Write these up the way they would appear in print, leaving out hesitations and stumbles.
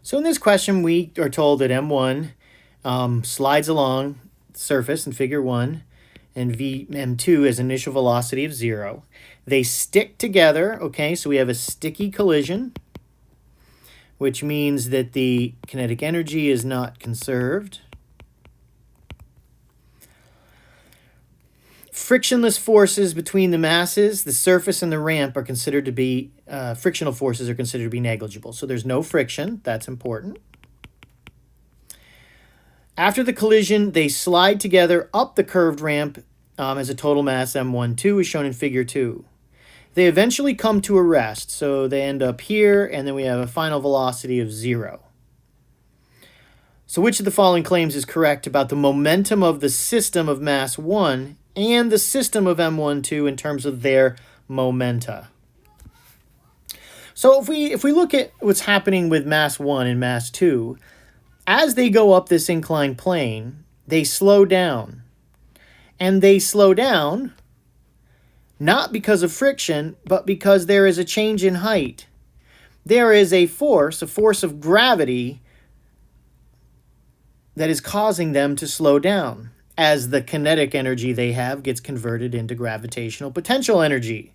So in this question, we are told that M1 slides along the surface in figure 1 and M2 has initial velocity of 0. They stick together, okay, so we have a sticky collision, which means that the kinetic energy is not conserved. Frictionless forces between the masses, the surface and the ramp are considered to be, frictional forces are considered to be negligible. So there's no friction, that's important. After the collision, they slide together up the curved ramp as a total mass M12 is shown in figure 2. They eventually come to a rest, so they end up here, and then we have a final velocity of 0. So which of the following claims is correct about the momentum of the system of mass 1 and the system of M12 in terms of their momenta? So if we look at what's happening with mass 1 and mass 2, as they go up this inclined plane, they slow down. And they slow down not because of friction, but because there is a change in height. There is a force of gravity that is causing them to slow down as the kinetic energy they have gets converted into gravitational potential energy.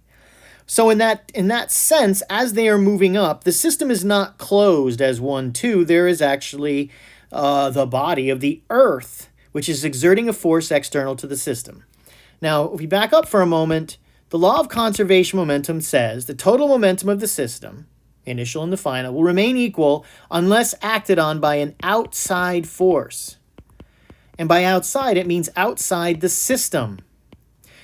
So in that sense, as they are moving up, the system is not closed as 1, 2. There is actually the body of the Earth, which is exerting a force external to the system. Now, if we back up for a moment, the law of conservation momentum says the total momentum of the system, initial and the final, will remain equal unless acted on by an outside force. And by outside, it means outside the system.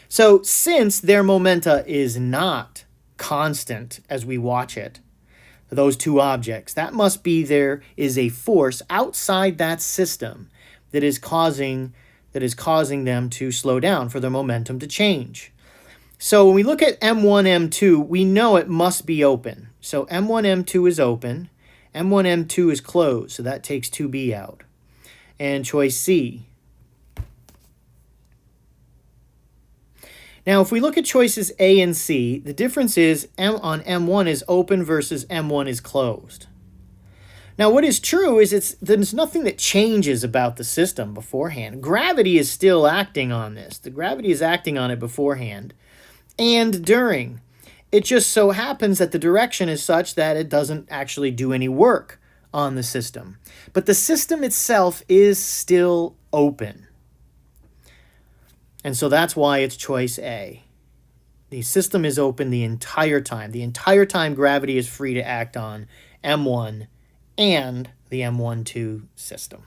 So since their momenta is not constant as we watch it, those two objects, that must be there is a force outside that system that is causing them to slow down, for their momentum to change. So when we look at M1, M2, we know it must be open. So M1, M2 is open. M1, M2 is closed, so that takes 2B out. And choice C. Now, if we look at choices A and C, the difference is M on M1 is open versus M1 is closed. Now, what is true is there's nothing that changes about the system beforehand. Gravity is still acting on this. The gravity is acting on it beforehand and during. It just so happens that the direction is such that it doesn't actually do any work on the system. But the system itself is still open. And so that's why it's choice A. The system is open the entire time. The entire time gravity is free to act on M1 and the M12 system.